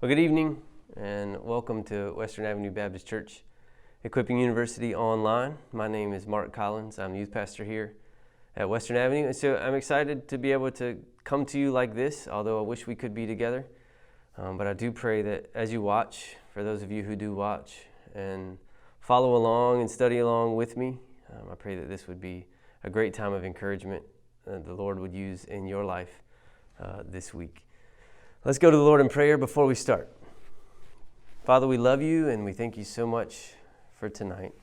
Well, good evening and welcome to Western Avenue Baptist Church, Equipping University Online. My name is Mark Collins. I'm the youth pastor here at Western Avenue. And so I'm excited to be able to come to you like this, although I wish we could be together. But I do pray that as you watch, for those of you who do watch and follow along and study along with me, I pray that this would be a great time of encouragement that the Lord would use in your life this week. Let's go to the Lord in prayer before we start. Father, we love you and we thank you so much for tonight.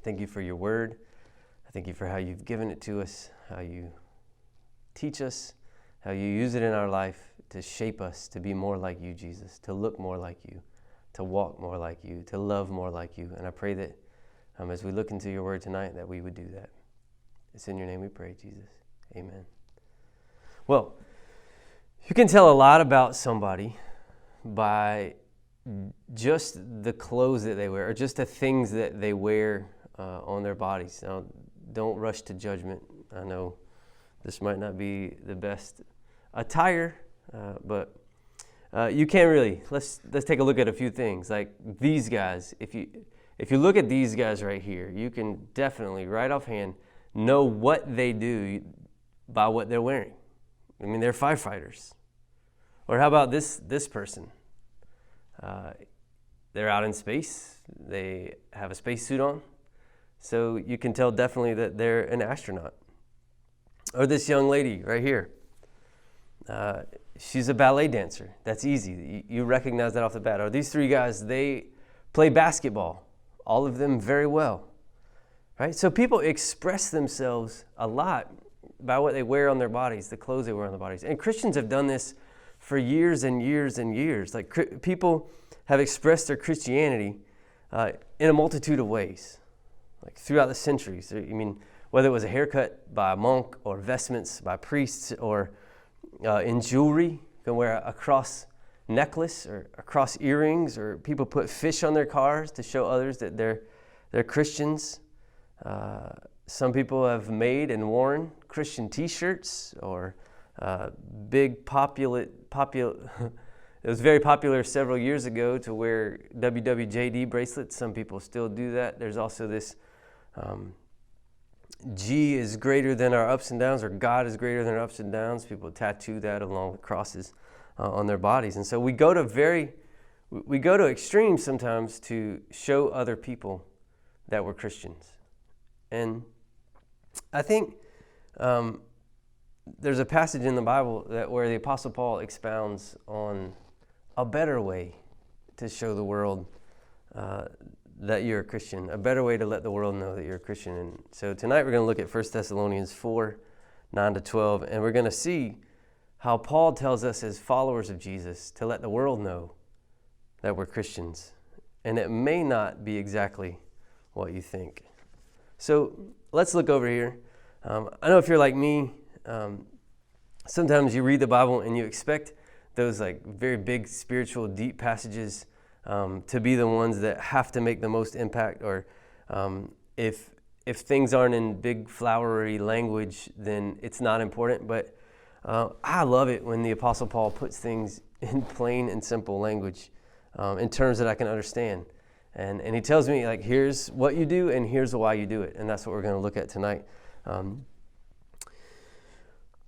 Thank you for your word. I thank you for how you've given it to us, how you teach us, how you use it in our life to shape us to be more like you, Jesus, to look more like you, to walk more like you, to love more like you. And I pray that as we look into your word tonight, that we would do that. It's in your name we pray, Jesus. Amen. Well, you can tell a lot about somebody by just the clothes that they wear or just the things that they wear on their bodies. Now, don't rush to judgment. I know this might not be the best attire, but you can't really. Let's take a look at a few things. Like these guys, if you look at these guys right here, you can definitely right offhand know what they do by what they're wearing. I mean, they're firefighters. Or how about this person? They're out in space. They have a spacesuit on. So you can tell definitely that they're an astronaut. Or this young lady right here. She's a ballet dancer. That's easy. You recognize that off the bat. Or these three guys, they play basketball. All of them very well. Right? So people express themselves a lot by what they wear on their bodies, the clothes they wear on their bodies. And Christians have done this for years and years and years. Like people have expressed their Christianity in a multitude of ways, like throughout the centuries. I mean, whether it was a haircut by a monk or vestments by priests or in jewelry, you can wear a cross necklace or a cross earrings, or people put fish on their cars to show others that they're Christians. Some people have made and worn Christian T-shirts or big popular. It was very popular several years ago to wear WWJD bracelets. Some people still do that. There's also this G is greater than our ups and downs, or God is greater than our ups and downs. People tattoo that along with crosses on their bodies. And so we go to extremes sometimes to show other people that we're Christians. And I think there's a passage in the Bible where the Apostle Paul expounds on a better way to show the world that you're a Christian, a better way to let the world know that you're a Christian. And so tonight we're going to look at 1 Thessalonians 4, 9-12, and we're going to see how Paul tells us as followers of Jesus to let the world know that we're Christians. And it may not be exactly what you think. So let's look over here. I know if you're like me, sometimes you read the Bible and you expect those like very big spiritual deep passages to be the ones that have to make the most impact, or if things aren't in big flowery language, then it's not important. But I love it when the Apostle Paul puts things in plain and simple language in terms that I can understand. And he tells me, like, here's what you do and here's why you do it. And that's what we're going to look at tonight.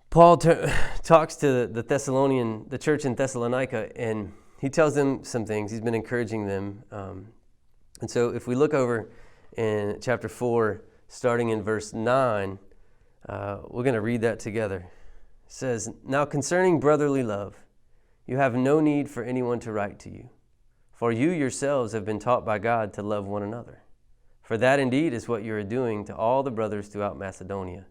Paul talks to the church in Thessalonica, and he tells them some things. He's been encouraging them. And so if we look over in chapter 4, starting in verse 9, we're going to read that together. It says, "Now concerning brotherly love, you have no need for anyone to write to you, for you yourselves have been taught by God to love one another. For that indeed is what you are doing to all the brothers throughout Macedonia.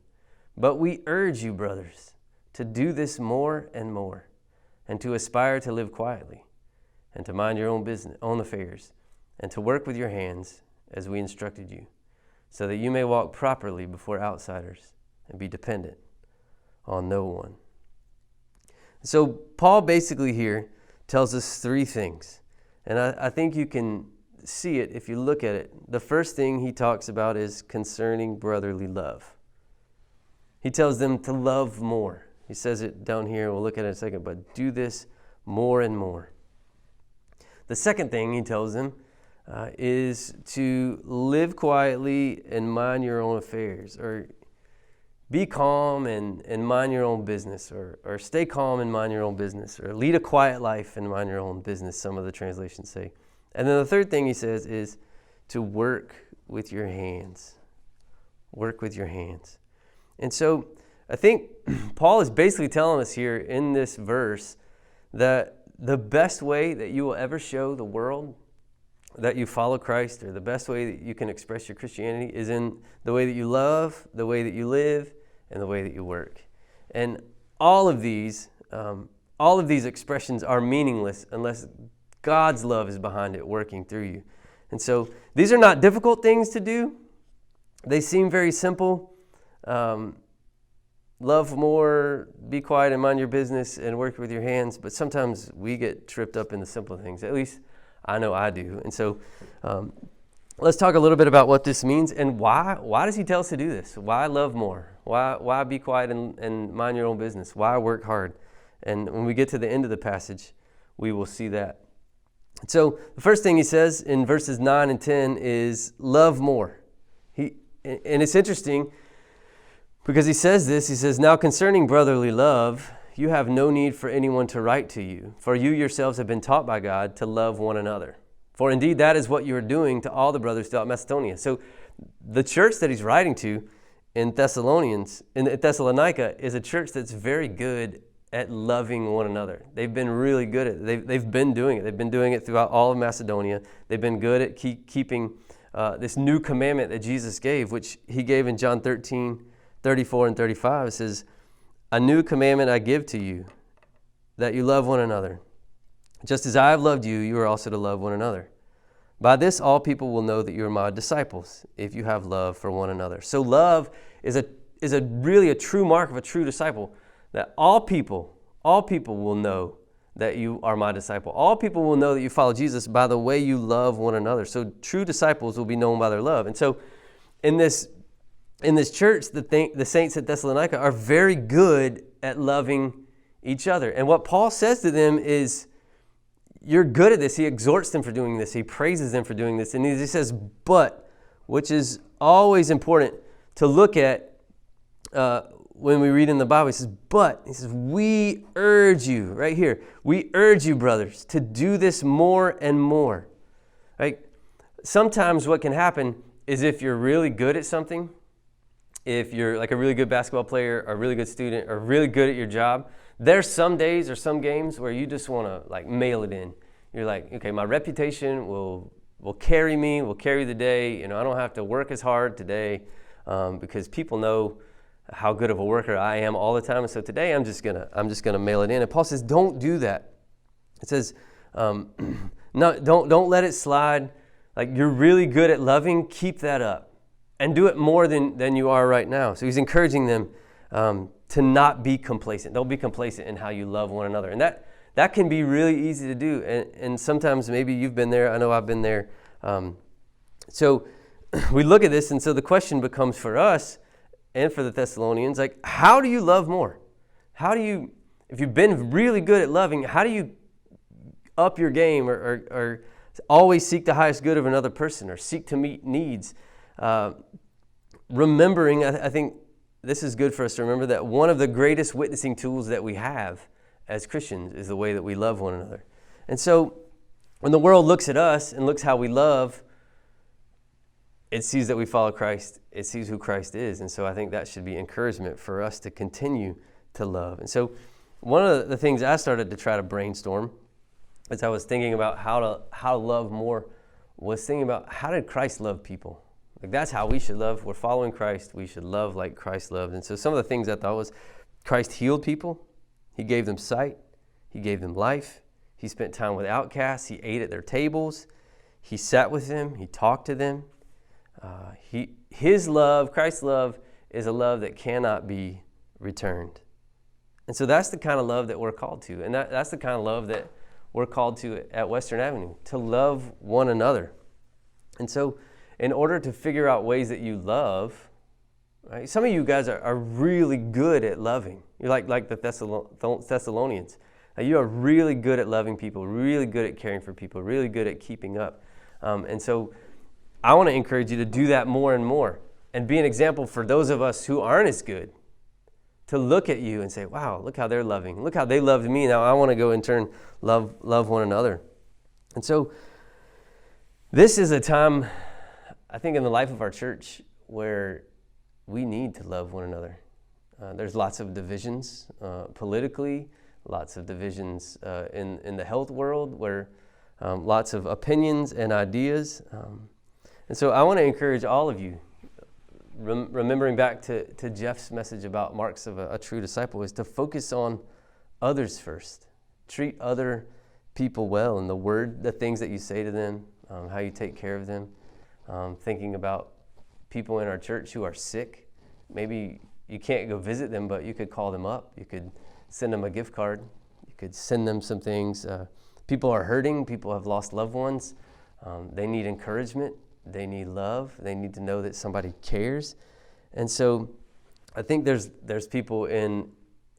But we urge you, brothers, to do this more and more, and to aspire to live quietly, and to mind your own affairs, and to work with your hands as we instructed you, so that you may walk properly before outsiders and be dependent on no one." So Paul basically here tells us three things. And I think you can see it if you look at it. The first thing he talks about is concerning brotherly love. He tells them to love more. He says it down here. We'll look at it in a second. But do this more and more. The second thing he tells them is to live quietly and mind your own affairs, or be calm and mind your own business, or stay calm and mind your own business, or lead a quiet life and mind your own business, some of the translations say. And then the third thing he says is to work with your hands. Work with your hands. And so I think Paul is basically telling us here in this verse that the best way that you will ever show the world that you follow Christ, or the best way that you can express your Christianity, is in the way that you love, the way that you live, and the way that you work. And all of these expressions are meaningless unless God's love is behind it, working through you. And so these are not difficult things to do. They seem very simple. Love more, be quiet and mind your business, and work with your hands. But sometimes we get tripped up in the simple things. At least I know I do. And so let's talk a little bit about what this means and why. Why does he tell us to do this? Why love more? Why be quiet and mind your own business? Why work hard? And when we get to the end of the passage, we will see that. So the first thing he says in verses 9 and 10 is love more. And it's interesting because he says this. He says, now concerning brotherly love, you have no need for anyone to write to you, for you yourselves have been taught by God to love one another. For indeed that is what you are doing to all the brothers throughout Macedonia. So the church that he's writing to in Thessalonica is a church that's very good at loving one another. They've been really good at it. They've been doing it. They've been doing it throughout all of Macedonia. They've been good at keeping this new commandment that Jesus gave, which he gave in John 13, 34 and 35. It says, a new commandment I give to you, that you love one another. Just as I have loved you, you are also to love one another. By this, all people will know that you are my disciples, if you have love for one another. So love is really a true mark of a true disciple, that all people will know that you are my disciple. All people will know that you follow Jesus by the way you love one another. So true disciples will be known by their love. And so in this church, the saints at Thessalonica are very good at loving each other. And what Paul says to them is, you're good at this. He exhorts them for doing this. He praises them for doing this. And he says, but, which is always important to look at when we read in the Bible. He says, but, he says, we urge you, right here, we urge you, brothers, to do this more and more. Right? Sometimes what can happen is if you're really good at something, if you're like a really good basketball player or a really good student or really good at your job, there's some days or some games where you just want to like mail it in. You're like, okay, my reputation will carry me, will carry the day. You know, I don't have to work as hard today because people know how good of a worker I am all the time. And so today I'm just gonna mail it in. And Paul says, don't do that. It says, no, don't let it slide. Like, you're really good at loving, keep that up. And do it more than you are right now. So he's encouraging them to not be complacent. Don't be complacent in how you love one another. And that can be really easy to do. And sometimes maybe you've been there. I know I've been there. So we look at this, and so the question becomes for us and for the Thessalonians, like, how do you love more? How do you, if you've been really good at loving, how do you up your game or always seek the highest good of another person or seek to meet needs? Remembering, I think this is good for us to remember that one of the greatest witnessing tools that we have as Christians is the way that we love one another. And so when the world looks at us and looks how we love, it sees that we follow Christ. It sees who Christ is. And so I think that should be encouragement for us to continue to love. And so one of the things I started to try to brainstorm as I was thinking about how to love more was thinking about, how did Christ love people? Like, that's how we should love. We're following Christ. We should love like Christ loved. And so some of the things I thought was, Christ healed people. He gave them sight. He gave them life. He spent time with outcasts. He ate at their tables. He sat with them. He talked to them. His love, Christ's love, is a love that cannot be returned. And so that's the kind of love that we're called to. And that's the kind of love that we're called to at Western Avenue, to love one another. And so in order to figure out ways that you love, right? Some of you guys are really good at loving. You're like the Thessalonians. You are really good at loving people, really good at caring for people, really good at keeping up. And so I want to encourage you to do that more and more and be an example for those of us who aren't as good, to look at you and say, wow, look how they're loving. Look how they loved me. Now I want to go in turn love one another. And so this is a time, I think, in the life of our church where we need to love one another. There's lots of divisions politically, lots of divisions in the health world, where lots of opinions and ideas. And so I want to encourage all of you, remembering back to Jeff's message about marks of a true disciple, is to focus on others first. Treat other people well in the things that you say to them, how you take care of them. Thinking about people in our church who are sick. Maybe you can't go visit them, but you could call them up. You could send them a gift card. You could send them some things. People are hurting. People have lost loved ones. They need encouragement. They need love. They need to know that somebody cares. And so I think there's people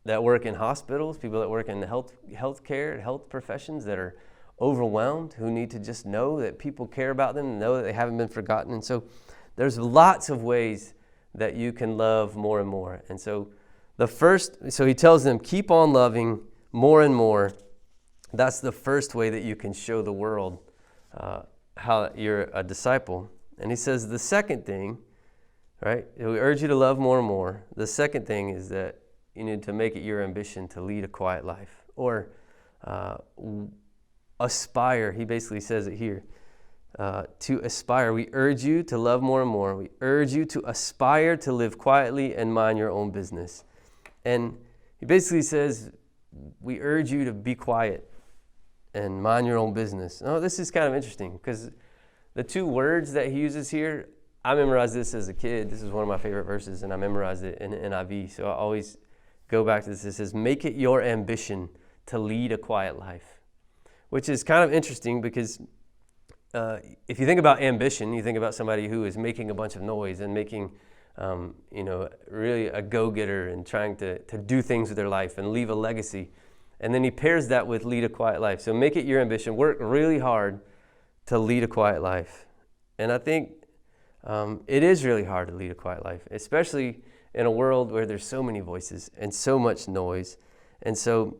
that work in hospitals, people that work in the healthcare, health professions that are overwhelmed, who need to just know that people care about them, know that they haven't been forgotten. And so there's lots of ways that you can love more and more. And so so he tells them, keep on loving more and more. That's the first way that you can show the world how you're a disciple. And he says the second thing, right? We urge you to love more and more. The second thing is that you need to make it your ambition to lead a quiet life, or aspire. He basically says it here. To aspire. We urge you to love more and more. We urge you to aspire to live quietly and mind your own business. And he basically says, we urge you to be quiet and mind your own business. Oh, this is kind of interesting, because the two words that he uses here, I memorized this as a kid. This is one of my favorite verses, and I memorized it in the NIV. So I always go back to this. It says, make it your ambition to lead a quiet life, which is kind of interesting because if you think about ambition, you think about somebody who is making a bunch of noise and making, really a go-getter and trying to do things with their life and leave a legacy. And then he pairs that with lead a quiet life. So make it your ambition. Work really hard to lead a quiet life. And I think it is really hard to lead a quiet life, especially in a world where there's so many voices and so much noise. And so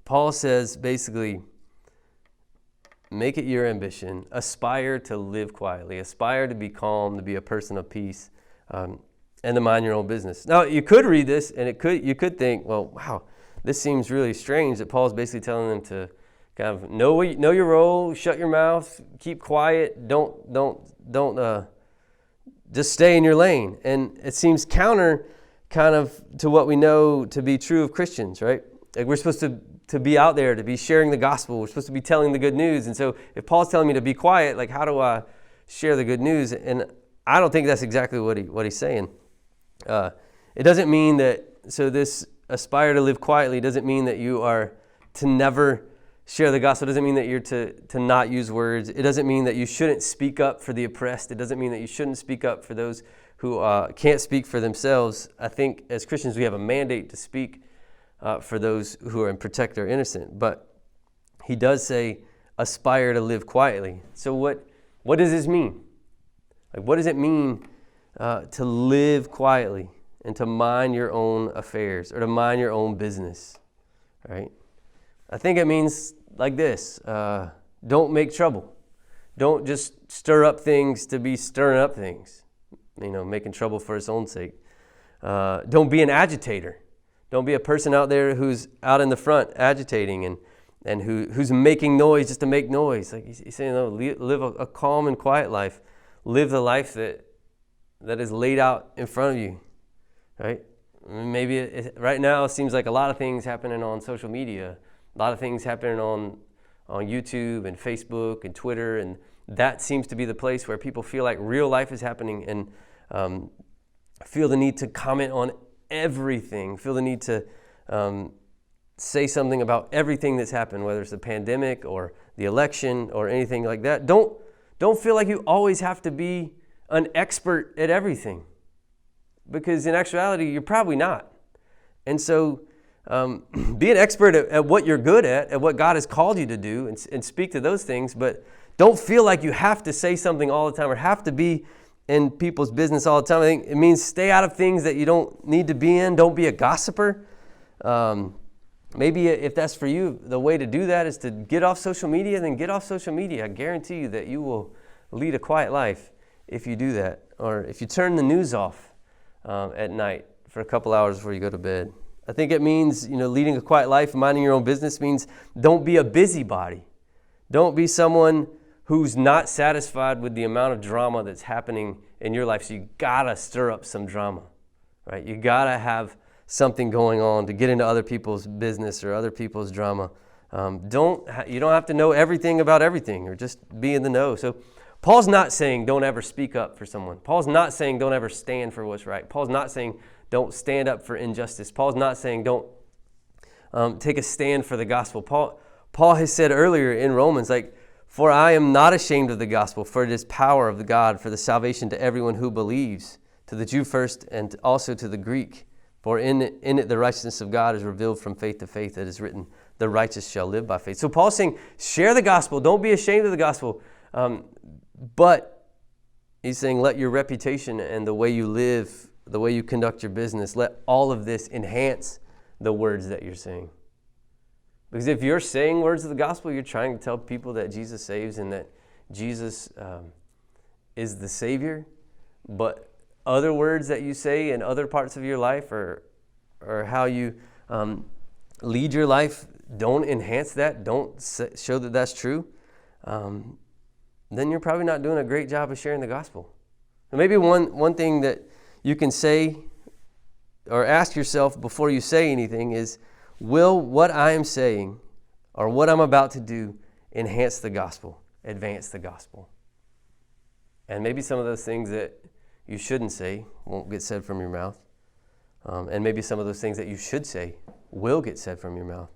Paul says, basically, make it your ambition. Aspire to live quietly. Aspire to be calm, to be a person of peace, and to mind your own business. Now, you could read this, and you could think, well, wow, this seems really strange that Paul's basically telling them to kind of know your role, shut your mouth, keep quiet, don't just stay in your lane. And it seems counter kind of to what we know to be true of Christians, right? Like, we're supposed to be out there, to be sharing the gospel. We're supposed to be telling the good news. And so if Paul's telling me to be quiet, like, how do I share the good news? And I don't think that's exactly what he's saying. It doesn't mean that, so this aspire to live quietly doesn't mean that you are to never share the gospel. It doesn't mean that you're to not use words. It doesn't mean that you shouldn't speak up for the oppressed. It doesn't mean that you shouldn't speak up for those who can't speak for themselves. I think as Christians we have a mandate to speak for those who are and protect our innocent. But he does say aspire to live quietly. So what does this mean? Like, what does it mean to live quietly and to mind your own affairs, or to mind your own business, right? I think it means like this. Don't make trouble. Don't just stir up things to be stirring up things, making trouble for its own sake. Don't be an agitator. Don't be a person out there who's out in the front agitating and who's making noise just to make noise. Like he's saying, no, live a calm and quiet life. Live the life that is laid out in front of you, right? Maybe right now it seems like a lot of things happening on social media, a lot of things happening on YouTube and Facebook and Twitter, and that seems to be the place where people feel like real life is happening and feel the need to comment on everything, feel the need to say something about everything that's happened, whether it's the pandemic or the election or anything like that. Don't feel like you always have to be an expert at everything, because in actuality, you're probably not. And so be an expert at what you're good at what God has called you to do, and speak to those things, but don't feel like you have to say something all the time or have to be in people's business all the time. I think it means stay out of things that you don't need to be in. Don't be a gossiper. Maybe if that's for you, the way to do that is to get off social media, then get off social media. I guarantee you that you will lead a quiet life if you do that. Or if you turn the news off at night for a couple hours before you go to bed. I think it means, leading a quiet life, minding your own business means don't be a busybody. Don't be someone who's not satisfied with the amount of drama that's happening in your life. So you gotta stir up some drama, right? You gotta have something going on to get into other people's business or other people's drama. You don't have to know everything about everything or just be in the know. So Paul's not saying don't ever speak up for someone. Paul's not saying don't ever stand for what's right. Paul's not saying don't stand up for injustice. Paul's not saying don't take a stand for the gospel. Paul has said earlier in Romans, for I am not ashamed of the gospel, for it is power of God for the salvation to everyone who believes, to the Jew first and also to the Greek. For in it the righteousness of God is revealed from faith to faith. It is written, the righteous shall live by faith. So Paul's saying, share the gospel. Don't be ashamed of the gospel. But he's saying, let your reputation and the way you live, the way you conduct your business, let all of this enhance the words that you're saying. Because if you're saying words of the gospel, you're trying to tell people that Jesus saves and that Jesus is the Savior. But other words that you say in other parts of your life or how you lead your life don't enhance that, don't show that that's true, then you're probably not doing a great job of sharing the gospel. And maybe one thing that you can say or ask yourself before you say anything is, will what I am saying or what I'm about to do enhance the gospel, advance the gospel? And maybe some of those things that you shouldn't say won't get said from your mouth. And maybe some of those things that you should say will get said from your mouth.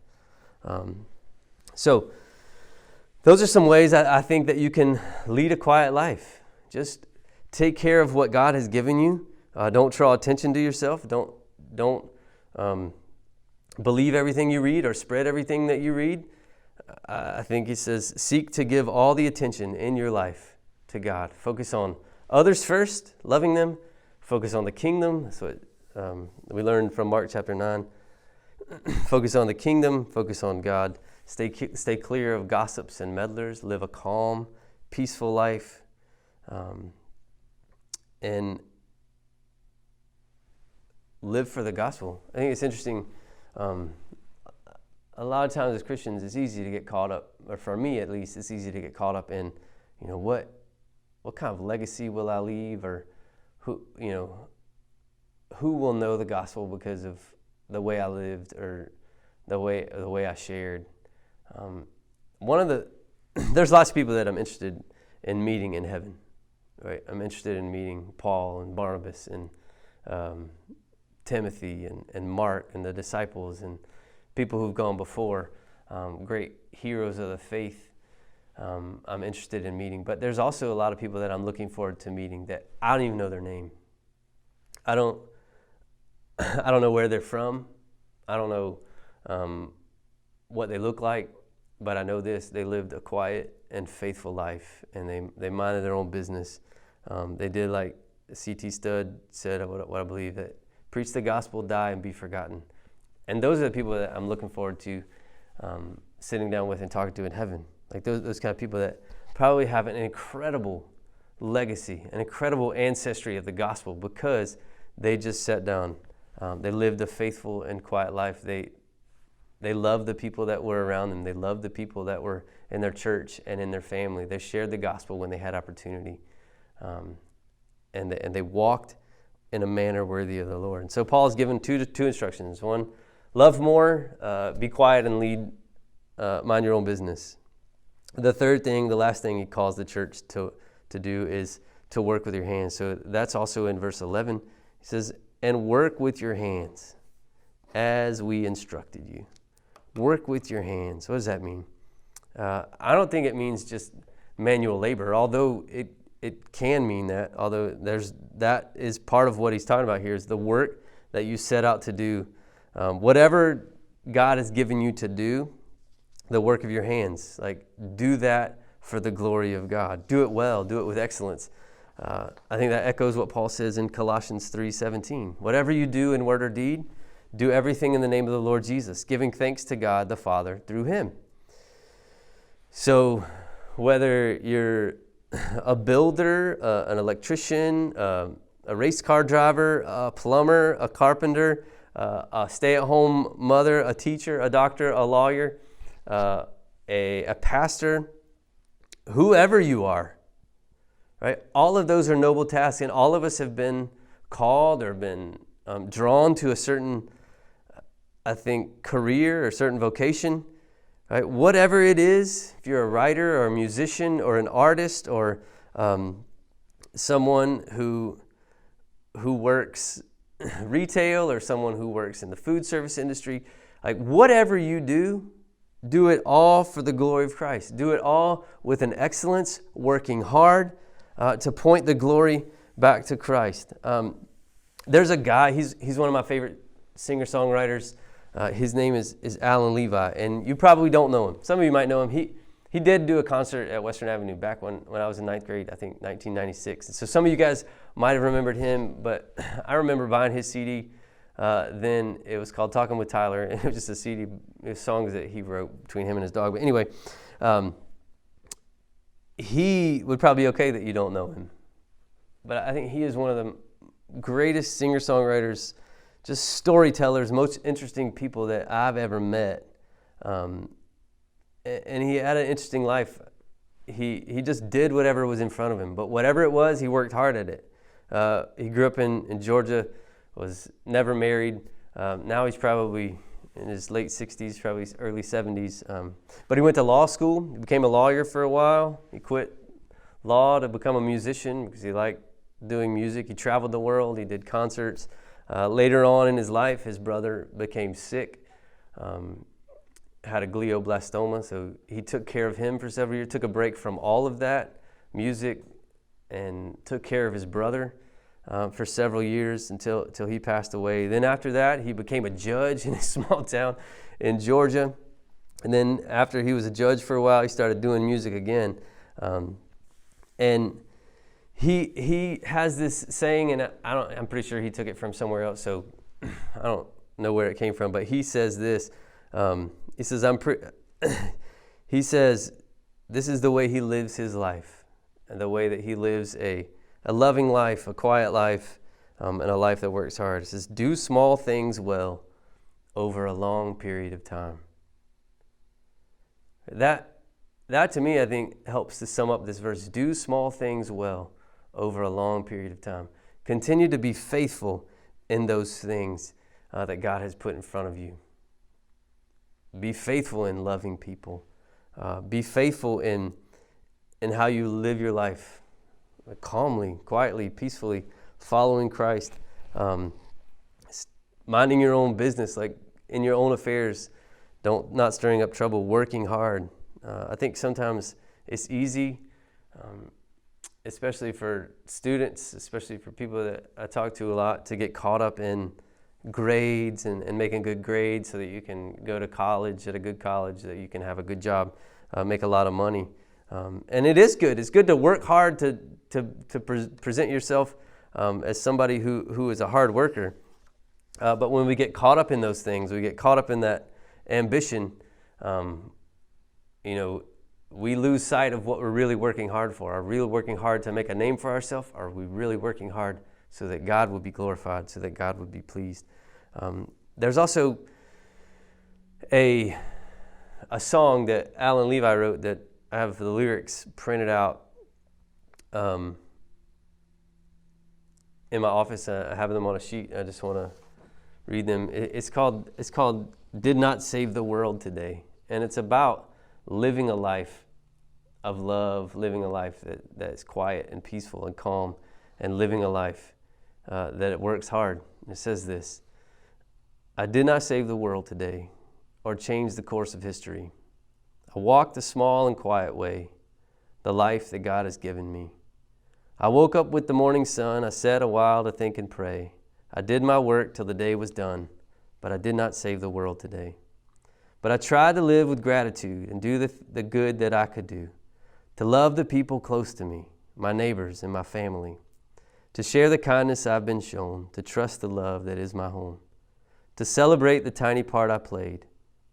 So those are some ways I think that you can lead a quiet life. Just take care of what God has given you. Don't draw attention to yourself. Don't believe everything you read or spread everything that you read. I think he says, seek to give all the attention in your life to God. Focus on others first, loving them. Focus on the kingdom. That's what we learned from Mark chapter 9. Focus on the kingdom. Focus on God. Stay clear of gossips and meddlers. Live a calm, peaceful life. And live for the gospel. I think it's interesting. A lot of times as Christians, it's easy to get caught up, or for me at least, it's easy to get caught up in, what kind of legacy will I leave, or who will know the gospel because of the way I lived or the way I shared. There's lots of people that I'm interested in meeting in heaven, right? I'm interested in meeting Paul and Barnabas and Timothy and Mark and the disciples and people who've gone before, great heroes of the faith. I'm interested in meeting, but there's also a lot of people that I'm looking forward to meeting that I don't even know their name. I don't know where they're from. I don't know what they look like, but I know this: they lived a quiet and faithful life, and they minded their own business. They did like C.T. Studd said, what I believe, that preach the gospel, die, and be forgotten. And those are the people that I'm looking forward to sitting down with and talking to in heaven. Like those kind of people that probably have an incredible legacy, an incredible ancestry of the gospel because they just sat down. They lived a faithful and quiet life. They loved the people that were around them. They loved the people that were in their church and in their family. They shared the gospel when they had opportunity. And they walked in a manner worthy of the Lord. And so Paul is given two instructions. One, love more, be quiet and lead, mind your own business. The third thing, the last thing he calls the church to do is to work with your hands. So that's also in verse 11. He says, and work with your hands as we instructed you. Work with your hands. What does that mean? I don't think it means just manual labor, although it can mean that. Although that is part of what he's talking about here is the work that you set out to do. Whatever God has given you to do, the work of your hands. Like, do that for the glory of God. Do it well. Do it with excellence. I think that echoes what Paul says in Colossians 3:17. Whatever you do in word or deed, do everything in the name of the Lord Jesus, giving thanks to God the Father through him. So whether you're a builder, an electrician, a race car driver, a plumber, a carpenter, a stay-at-home mother, a teacher, a doctor, a lawyer, a pastor, whoever you are, right? All of those are noble tasks, and all of us have been called or been drawn to a certain, I think, career or certain vocation, right? Whatever it is, if you're a writer or a musician or an artist or someone who works retail or someone who works in the food service industry, like whatever you do, do it all for the glory of Christ. Do it all with an excellence, working hard to point the glory back to Christ. There's a guy, he's one of my favorite singer-songwriters. His name is Alan Levi, and you probably don't know him. Some of you might know him. He did do a concert at Western Avenue back when I was in 9th grade, I think 1996. So some of you guys might have remembered him, but I remember buying his CD. Then it was called Talking with Tyler, and it was just a CD, it was songs that he wrote between him and his dog. But anyway, he would probably be okay that you don't know him. But I think he is one of the greatest singer-songwriters, just storytellers, most interesting people that I've ever met. And he had an interesting life. He just did whatever was in front of him. But whatever it was, he worked hard at it. He grew up in Georgia, was never married. Now he's probably in his late 60s, probably early 70s. But he went to law school. He became a lawyer for a while. He quit law to become a musician because he liked doing music. He traveled the world. He did concerts. Later on in his life, his brother became sick, had a glioblastoma, so he took care of him for several years, took a break from all of that, music, and took care of his brother for several years until he passed away. Then after that, he became a judge in a small town in Georgia. And then after he was a judge for a while, he started doing music again. And he has this saying, and I'm pretty sure he took it from somewhere else, so I don't know where it came from, but he says this. He says, he says, this is the way he lives his life, and the way that he lives a loving life, a quiet life, and a life that works hard. It says, do small things well over a long period of time. That to me, I think, helps to sum up this verse. Do small things well over a long period of time. Continue to be faithful in those things that God has put in front of you. Be faithful in loving people. Be faithful in how you live your life, calmly, quietly, peacefully, following Christ, minding your own business, like in your own affairs, not stirring up trouble, working hard. I think sometimes it's easy, especially for students, especially for people that I talk to a lot, to get caught up in grades and making good grades so that you can go to college at a good college, that you can have a good job, make a lot of money. And it is good. It's good to work hard to present yourself as somebody who is a hard worker. But when we get caught up in those things, we get caught up in that ambition, we lose sight of what we're really working hard for. Are we really working hard to make a name for ourselves? Or are we really working hard so that God would be glorified, so that God would be pleased? There's also a song that Alan Levi wrote that I have the lyrics printed out in my office. I have them on a sheet. I just want to read them. It's called "Did Not Save the World Today," and it's about living a life of love, living a life that is quiet and peaceful and calm, and living a life that it works hard. It says this: I did not save the world today or change the course of history. I walked the small and quiet way, the life that God has given me. I woke up with the morning sun. I sat a while to think and pray. I did my work till the day was done, but I did not save the world today. But I tried to live with gratitude and do the good that I could do, to love the people close to me, my neighbors and my family, to share the kindness I've been shown, to trust the love that is my home, to celebrate the tiny part I played,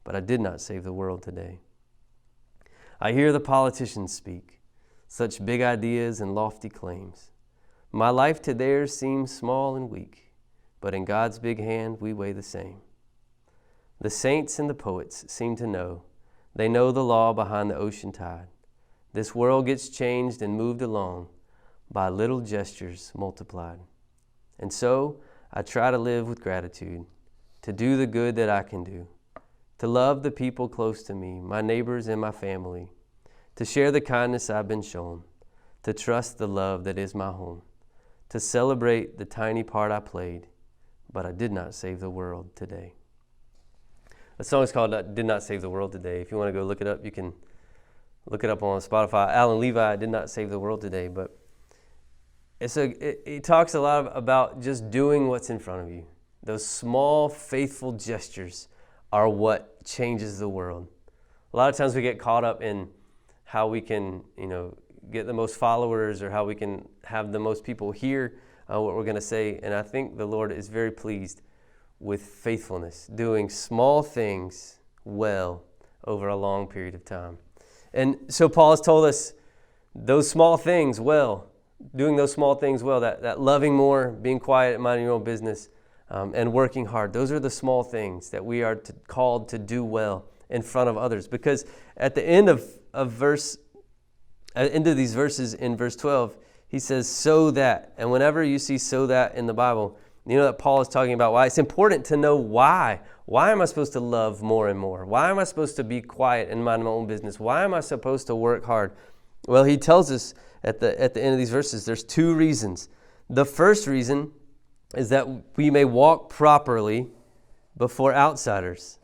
but I did not save the world today. I hear the politicians speak, such big ideas and lofty claims. My life to theirs seems small and weak, but in God's big hand we weigh the same. The saints and the poets seem to know. They know the law behind the ocean tide. This world gets changed and moved along by little gestures multiplied. And so I try to live with gratitude, to do the good that I can do, to love the people close to me, my neighbors and my family, to share the kindness I've been shown, to trust the love that is my home, to celebrate the tiny part I played, but I did not save the world today. The song is called Did Not Save the World Today. If you want to go look it up, you can look it up on Spotify. Alan Levi did not save the world today, but it talks a lot about just doing what's in front of you. Those small, faithful gestures are what changes the world. A lot of times we get caught up in how we can, get the most followers or how we can have the most people hear what we're going to say. And I think the Lord is very pleased with faithfulness, doing small things well over a long period of time. And so Paul has told us those small things well, doing those small things well, that loving more, being quiet, minding your own business, and working hard. Those are the small things that we are called to do well in front of others. Because at the end of these verses in verse 12, he says, so that. And whenever you see so that in the Bible, you know that Paul is talking about why. It's important to know why. Why am I supposed to love more and more? Why am I supposed to be quiet and mind my own business? Why am I supposed to work hard? Well, he tells us at the end of these verses, there's two reasons. The first reason is that we may walk properly before outsiders.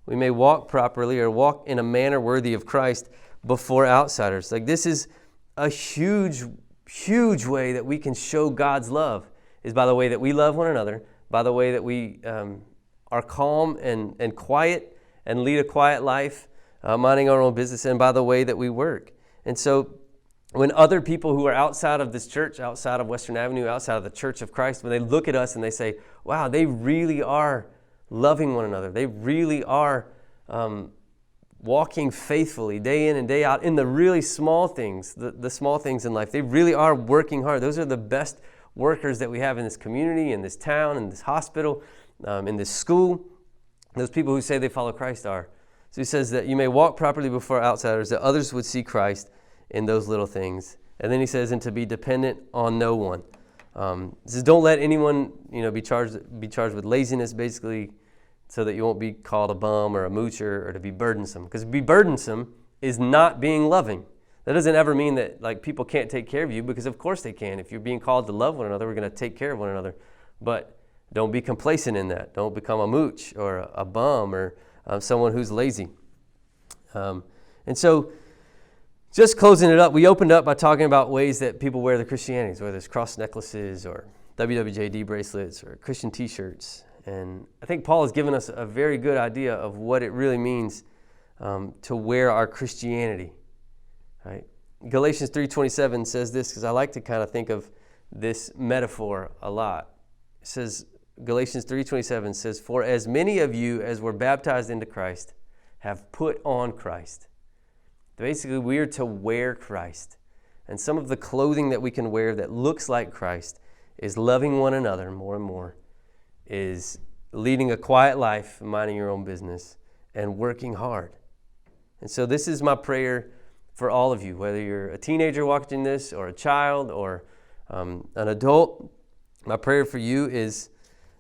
We may walk properly or walk in a manner worthy of Christ before outsiders. Like, this is a huge, huge way that we can show God's love, is by the way that we love one another, by the way that we are calm and quiet and lead a quiet life, minding our own business, and by the way that we work. And so when other people who are outside of this church, outside of Western Avenue, outside of the Church of Christ, when they look at us and they say, wow, they really are loving one another. They really are walking faithfully day in and day out in the really small things, the small things in life. They really are working hard. Those are the best workers that we have in this community, in this town, in this hospital, in this school. Those people who say they follow Christ are. So he says that you may walk properly before outsiders, that others would see Christ in those little things. And then he says, and to be dependent on no one. He says, don't let anyone, be charged with laziness, basically, so that you won't be called a bum or a moocher or to be burdensome. Because to be burdensome is not being loving. That doesn't ever mean that people can't take care of you, because of course they can. If you're being called to love one another, we're going to take care of one another. But don't be complacent in that. Don't become a mooch or a bum or someone who's lazy. And so just closing it up, we opened up by talking about ways that people wear their Christianities, whether it's cross necklaces or WWJD bracelets or Christian t-shirts. And I think Paul has given us a very good idea of what it really means to wear our Christianity. Right? Galatians 3:27 says this, because I like to kind of think of this metaphor a lot. It says, Galatians 3:27 says, for as many of you as were baptized into Christ have put on Christ. Basically, we are to wear Christ. And some of the clothing that we can wear that looks like Christ is loving one another more and more, is leading a quiet life, minding your own business, and working hard. And so this is my prayer for all of you, whether you're a teenager watching this or a child or an adult. My prayer for you is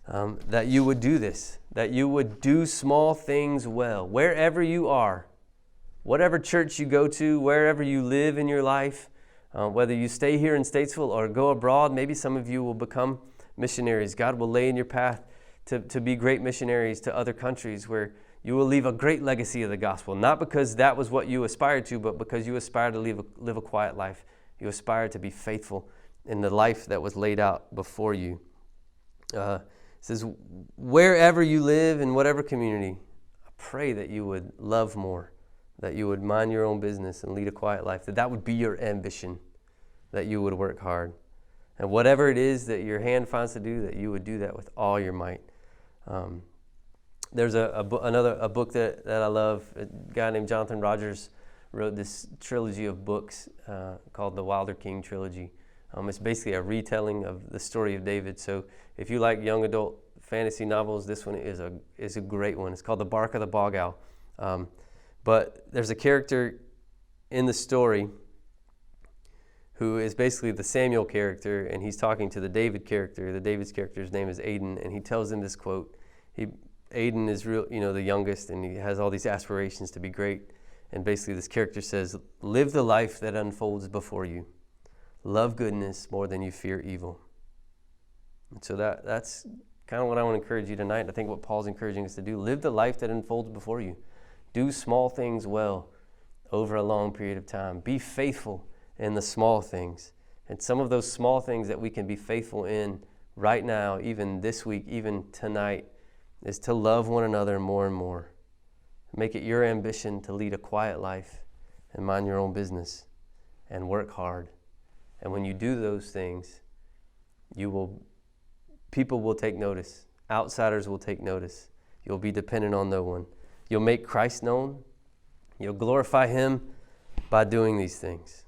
that you would do this, that you would do small things well, wherever you are, whatever church you go to, wherever you live in your life, whether you stay here in Statesville or go abroad. Maybe some of you will become missionaries. God will lay in your path to be great missionaries to other countries where you will leave a great legacy of the gospel, not because that was what you aspired to, but because you aspire to live a quiet life. You aspire to be faithful in the life that was laid out before you. It says, wherever you live, in whatever community, I pray that you would love more, that you would mind your own business and lead a quiet life, that would be your ambition, that you would work hard. And whatever it is that your hand finds to do, that you would do that with all your might. There's a book that I love. A guy named Jonathan Rogers wrote this trilogy of books called the Wilder King Trilogy. It's basically a retelling of the story of David. So if you like young adult fantasy novels, this one is a great one. It's called The Bark of the Bog Owl. But there's a character in the story who is basically the Samuel character, and he's talking to the David character. The David's character's name is Aiden, and he tells him this quote. Aiden is the youngest, and he has all these aspirations to be great. And basically this character says, live the life that unfolds before you. Love goodness more than you fear evil. And so that's kind of what I want to encourage you tonight. I think what Paul's encouraging us to do, live the life that unfolds before you. Do small things well over a long period of time. Be faithful in the small things. And some of those small things that we can be faithful in right now, even this week, even tonight, is to love one another more and more. Make it your ambition to lead a quiet life and mind your own business and work hard. And when you do those things, people will take notice. Outsiders will take notice. You'll be dependent on no one. You'll make Christ known. You'll glorify Him by doing these things.